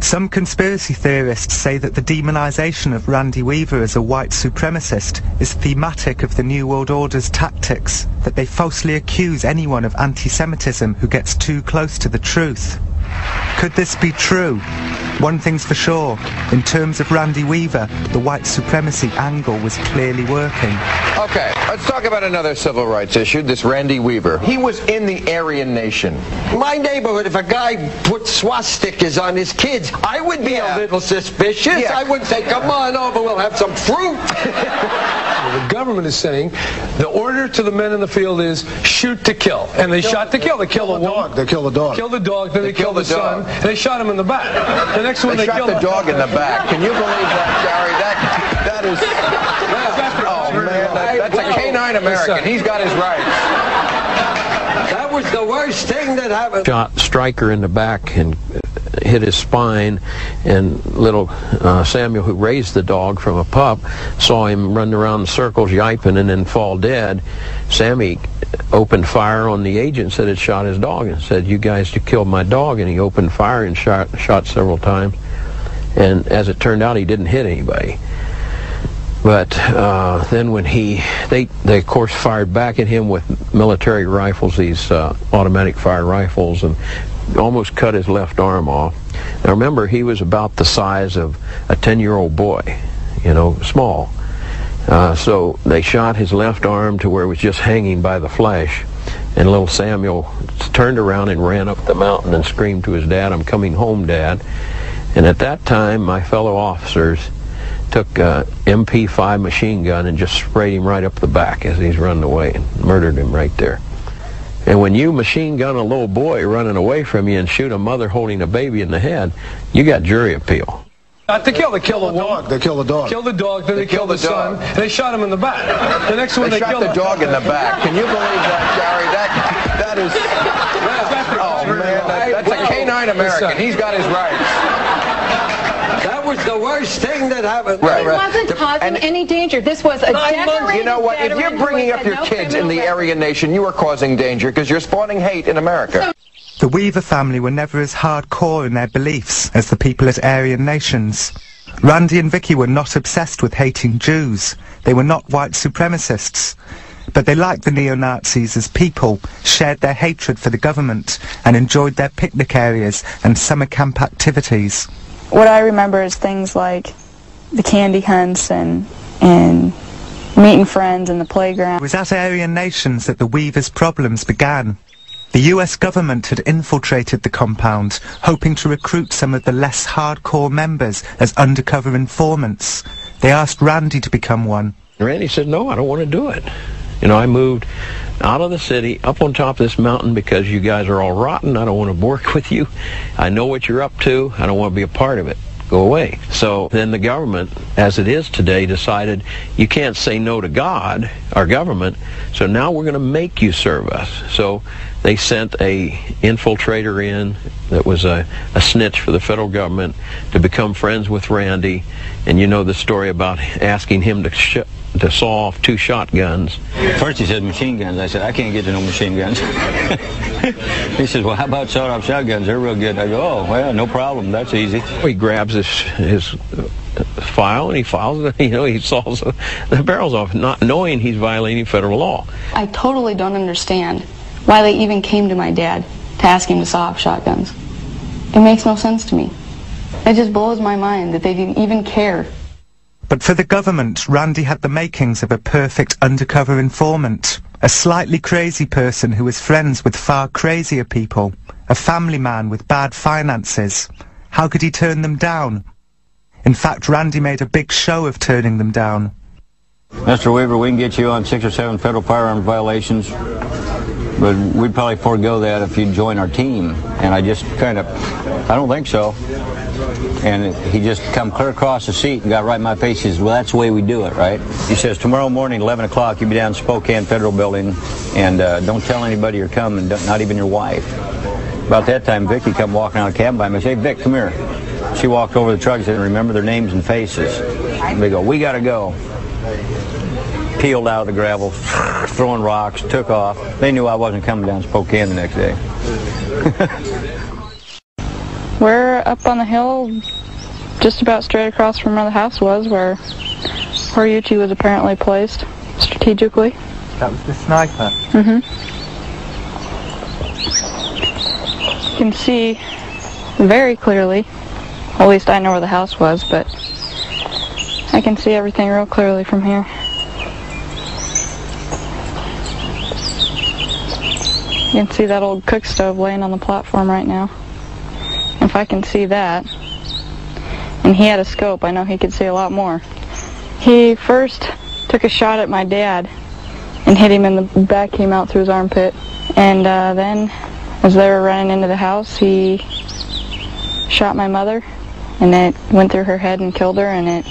Some conspiracy theorists say that the demonization of Randy Weaver as a white supremacist is thematic of the New World Order's tactics, that they falsely accuse anyone of anti-Semitism who gets too close to the truth. Could this be true? One thing's for sure, in terms of Randy Weaver, the white supremacy angle was clearly working. Okay, let's talk about another civil rights issue, this Randy Weaver. He was in the Aryan Nation. My neighborhood, if a guy put swastikas on his kids, I would be a little suspicious. I would say, come on over, we'll have some fruit. The government is saying the order to the men in the field is shoot to kill. And they shot to kill. They kill the dog. They kill the dog. Kill the dog, then they kill the son, and they shot him in the back. The next one they shot the dog in the back. Can you believe that, Gary? That is... Oh, man, that's a canine American. He's got his rights. That was the worst thing that happened. Shot Stryker in the back and hit his spine, and little Samuel, who raised the dog from a pup, saw him run around in circles yiping and then fall dead. Sammy opened fire on the agents that had shot his dog and said, you guys killed my dog, and he opened fire and shot several times, and as it turned out, he didn't hit anybody. But then when they of course fired back at him with military rifles, these automatic fire rifles, and almost cut his left arm off. Now remember, he was about the size of a 10-year-old boy, you know, small. So they shot his left arm to where it was just hanging by the flesh, and little Samuel turned around and ran up the mountain and screamed to his dad, I'm coming home, Dad. And at that time, my fellow officers took a MP5 machine gun and just sprayed him right up the back as he's running away and murdered him right there. And when you machine gun a little boy running away from you and shoot a mother holding a baby in the head, you got jury appeal. They kill the dog. They kill the dog. Kill the dog, then they kill the son, and they shot him in the back. The next one they shot the dog in the back. Can you believe that, Gary? That is... Oh, man, that's a canine American. He's got his rights. That was the worst thing that happened. Right. It wasn't causing any danger. This was a decorated You know what? If you're bringing up your kids in the Aryan Nation, you are causing danger because you're spawning hate in America. The Weaver family were never as hardcore in their beliefs as the people at Aryan Nations. Randy and Vicky were not obsessed with hating Jews. They were not white supremacists. But they liked the neo-Nazis as people, shared their hatred for the government, and enjoyed their picnic areas and summer camp activities. What I remember is things like the candy hunts and meeting friends in the playground. It was at Aryan Nations that the Weavers' problems began. The US government had infiltrated the compound, hoping to recruit some of the less hardcore members as undercover informants. They asked Randy to become one. Randy said, no, I don't want to do it. You know, I moved out of the city, up on top of this mountain because you guys are all rotten. I don't want to work with you. I know what you're up to. I don't want to be a part of it. Go away. So then the government, as it is today, decided you can't say no to God, our government, so now we're going to make you serve us. So they sent a infiltrator in that was a snitch for the federal government to become friends with Randy. And you know the story about asking him to saw off 2 shotguns. First he said machine guns. I said, I can't get to no machine guns. He says, well, how about sawed-off shotguns? They're real good. I go, oh, well, no problem. That's easy. He grabs his file and he files it. You know, he saws the barrels off, not knowing he's violating federal law. I totally don't understand why they even came to my dad to ask him to saw off shotguns. It makes no sense to me. It just blows my mind that they didn't even care. But for the government, Randy had the makings of a perfect undercover informant. A slightly crazy person who was friends with far crazier people. A family man with bad finances. How could he turn them down? In fact, Randy made a big show of turning them down. Mr. Weaver, we can get you on 6 or 7 federal firearms violations, but we'd probably forego that if you'd join our team. And I just kind of, I don't think so. And he just come clear across the seat and got right in my face. He says, well, that's the way we do it, right? He says, tomorrow morning, 11 o'clock, you'll be down in Spokane Federal Building, and don't tell anybody you're coming, not even your wife. About that time, Vicky come walking out of the cabin by me and say, hey, Vic, come here. She walked over to the truck and said, remember their names and faces. They go, we got to go. Peeled out of the gravel, throwing rocks, took off. They knew I wasn't coming down Spokane the next day. We're up on the hill, just about straight across from where the house was, where Horiuchi was apparently placed strategically. That was the sniper? Mm-hmm. You can see very clearly, at least I know where the house was, but I can see everything real clearly from here. You can see that old cook stove laying on the platform right now. If I can see that, and he had a scope, I know he could see a lot more. He first took a shot at my dad and hit him in the back, came out through his armpit. And then, as they were running into the house, he shot my mother, and it went through her head and killed her, and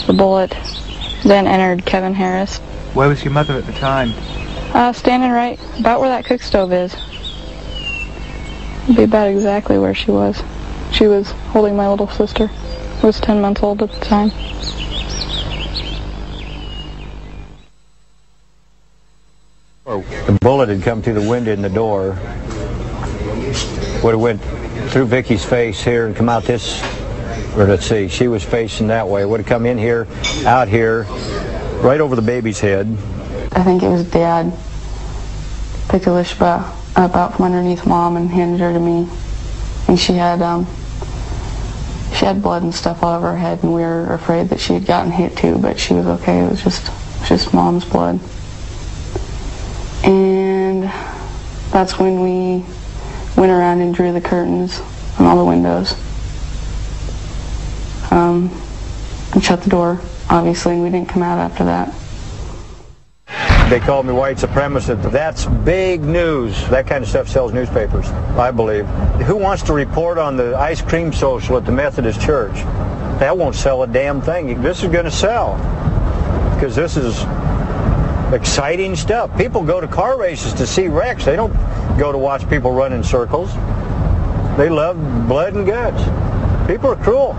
the bullet then entered Kevin Harris. Where was your mother at the time? Standing right about where that cook stove is. It'd be about exactly where she was. She was holding my little sister. I was 10 months old at the time. The bullet had come through the window in the door. Would have went through Vicky's face here and come out this, or let's see, she was facing that way. Would have come in here, out here, right over the baby's head. I think it was Dad picked Elishba up out from underneath Mom and handed her to me. And she had blood and stuff all over her head, and we were afraid that she had gotten hit too, but she was okay. It was just Mom's blood. And that's when we went around and drew the curtains on all the windows. And shut the door, obviously, and we didn't come out after that. They called me white supremacist. That's big news. That kind of stuff sells newspapers, I believe. Who wants to report on the ice cream social at the Methodist Church? That won't sell a damn thing. This is going to sell, because this is exciting stuff. People go to car races to see wrecks. They don't go to watch people run in circles. They love blood and guts. People are cruel.